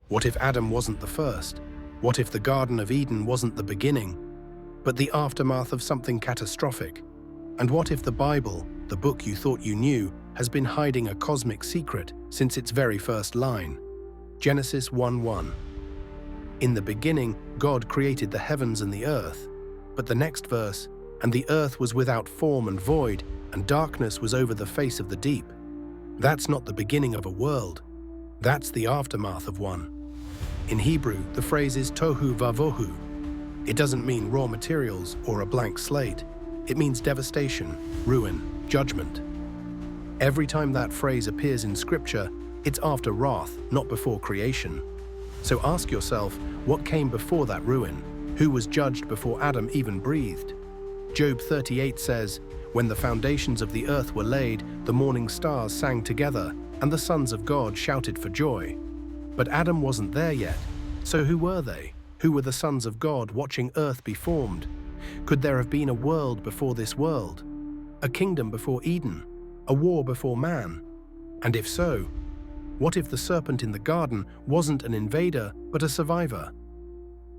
What if Adam wasn't the first? What if the Garden of Eden wasn't the beginning, but the aftermath of something catastrophic? And what if the Bible, the book you thought you knew, has been hiding a cosmic secret since its very first line? Genesis 1:1. In the beginning, God created the heavens and the earth. But the next verse, and the earth was without form and void, and darkness was over the face of the deep. That's not the beginning of a world. That's the aftermath of one. In Hebrew, the phrase is tohu vavohu. It doesn't mean raw materials or a blank slate. It means devastation, ruin, judgment. Every time that phrase appears in Scripture, it's after wrath, not before creation. So ask yourself, what came before that ruin? Who was judged before Adam even breathed? Job 38 says, "When the foundations of the earth were laid, the morning stars sang together, and the sons of God shouted for joy." But Adam wasn't there yet. So who were they? Who were the sons of God watching earth be formed? Could there have been a world before this world? A kingdom before Eden? A war before man? And if so, what if the serpent in the garden wasn't an invader, but a survivor?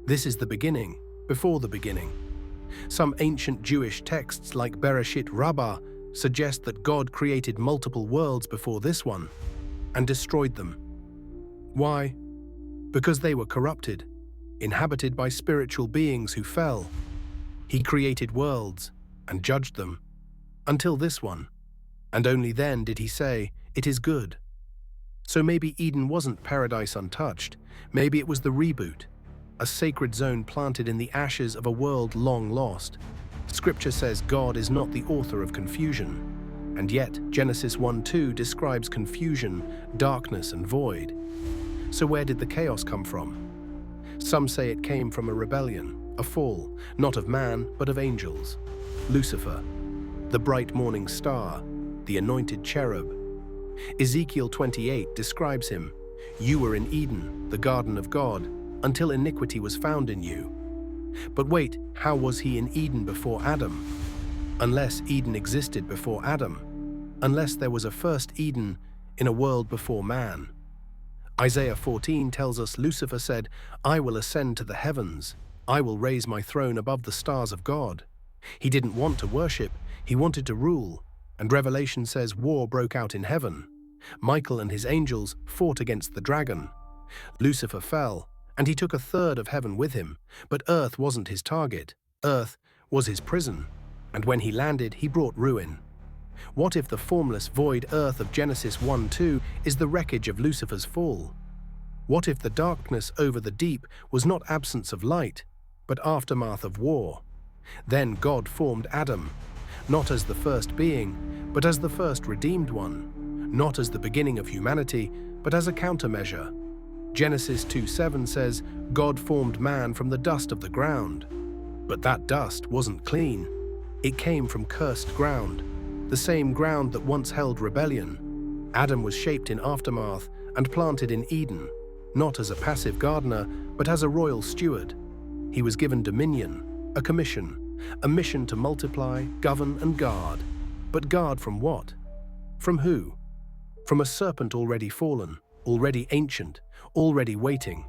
This is the beginning, before the beginning. Some ancient Jewish texts like Bereshit Rabbah suggest that God created multiple worlds before this one and destroyed them. Why? Because they were corrupted, inhabited by spiritual beings who fell. He created worlds and judged them, until this one, and only then did he say, "It is good." So maybe Eden wasn't paradise untouched. Maybe it was the reboot, a sacred zone planted in the ashes of a world long lost. Scripture says God is not the author of confusion, and yet Genesis 1:2 describes confusion, darkness, and void. So where did the chaos come from? Some say it came from a rebellion, a fall, not of man, but of angels. Lucifer, the bright morning star, the anointed cherub. Ezekiel 28 describes him. "You were in Eden, the garden of God, until iniquity was found in you." But wait, how was he in Eden before Adam? Unless Eden existed before Adam, unless there was a first Eden in a world before man. Isaiah 14 tells us Lucifer said, "I will ascend to the heavens. I will raise my throne above the stars of God." He didn't want to worship, he wanted to rule. And Revelation says war broke out in heaven. Michael and his angels fought against the dragon. Lucifer fell, and he took a third of heaven with him. But earth wasn't his target. Earth was his prison. And when he landed, he brought ruin. What if the formless void earth of Genesis 1:2 is the wreckage of Lucifer's fall? What if the darkness over the deep was not absence of light, but aftermath of war? Then God formed Adam, not as the first being, but as the first redeemed one, not as the beginning of humanity, but as a countermeasure. Genesis 2:7 says, God formed man from the dust of the ground. But that dust wasn't clean. It came from cursed ground, the same ground that once held rebellion. Adam was shaped in aftermath and planted in Eden, not as a passive gardener, but as a royal steward. He was given dominion, a commission, a mission to multiply, govern, and guard. But guard from what? From who? From a serpent already fallen, already ancient, already waiting.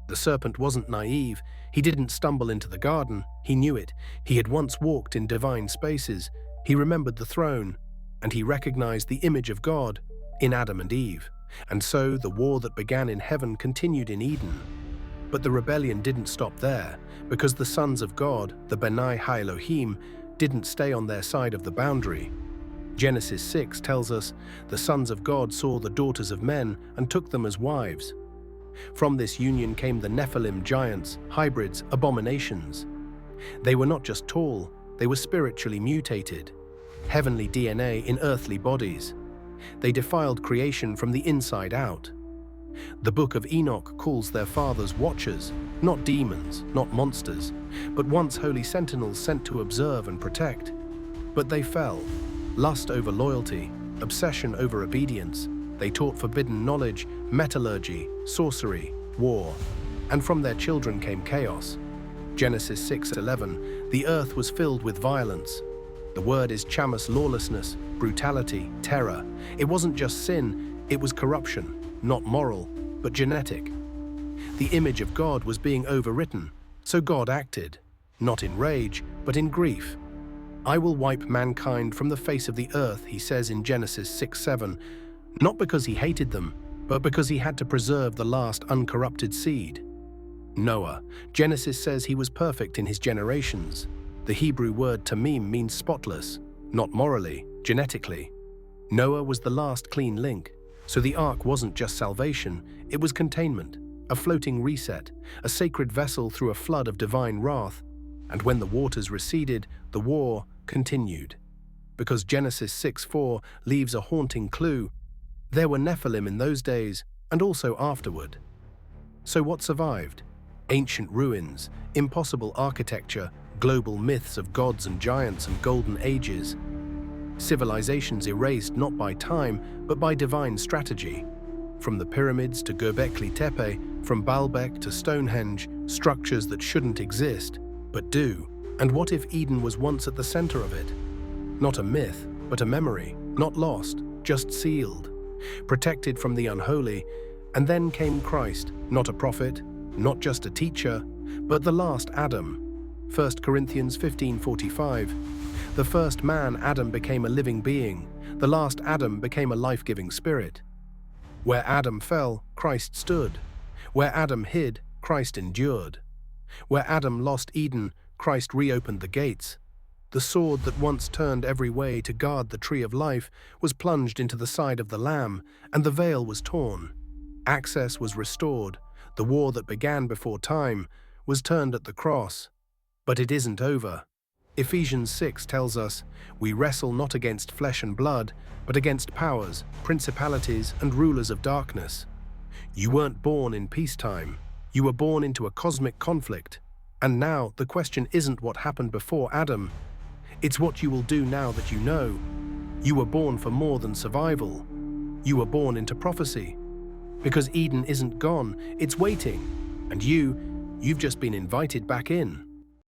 The serpent wasn't naive. He didn't stumble into the garden. He knew it. He had once walked in divine spaces. He remembered the throne, and he recognized the image of God in Adam and Eve. And so the war that began in heaven continued in Eden. But the rebellion didn't stop there, because the sons of God, the Benai Ha-Elohim, didn't stay on their side of the boundary. Genesis 6 tells us, the sons of God saw the daughters of men and took them as wives. From this union came the Nephilim, giants, hybrids, abominations. They were not just tall, they were spiritually mutated. Heavenly DNA in earthly bodies. They defiled creation from the inside out. The book of Enoch calls their fathers watchers, not demons, not monsters, but once holy sentinels sent to observe and protect. But they fell. Lust over loyalty, obsession over obedience. They taught forbidden knowledge, metallurgy, sorcery, war. And from their children came chaos. Genesis 6:11, the earth was filled with violence. The word is chamas, lawlessness, brutality, terror. It wasn't just sin, it was corruption, not moral, but genetic. The image of God was being overwritten, so God acted, not in rage, but in grief. "I will wipe mankind from the face of the earth," he says in Genesis 6:7, not because he hated them, but because he had to preserve the last uncorrupted seed. Noah. Genesis says he was perfect in his generations. The Hebrew word tamim means spotless, not morally, genetically. Noah was the last clean link, so the ark wasn't just salvation, it was containment, a floating reset, a sacred vessel through a flood of divine wrath. And when the waters receded, the war continued. Because Genesis 6:4 leaves a haunting clue, there were Nephilim in those days and also afterward. So what survived? Ancient ruins, impossible architecture, global myths of gods and giants and golden ages. Civilizations erased not by time, but by divine strategy. From the pyramids to Göbekli Tepe, from Baalbek to Stonehenge, structures that shouldn't exist, but do. And what if Eden was once at the center of it? Not a myth, but a memory, not lost, just sealed, protected from the unholy. And then came Christ, not a prophet, not just a teacher, but the last Adam. 1 Corinthians 15:45. The first man, Adam, became a living being. The last Adam became a life-giving spirit. Where Adam fell, Christ stood. Where Adam hid, Christ endured. Where Adam lost Eden, Christ reopened the gates. The sword that once turned every way to guard the tree of life was plunged into the side of the Lamb, and the veil was torn. Access was restored. The war that began before time was turned at the cross. But it isn't over. Ephesians 6 tells us, "We wrestle not against flesh and blood, but against powers, principalities, and rulers of darkness." You weren't born in peacetime. You were born into a cosmic conflict. And now the question isn't what happened before Adam. It's what you will do now that you know. You were born for more than survival. You were born into prophecy. Because Eden isn't gone, it's waiting. And you've just been invited back in.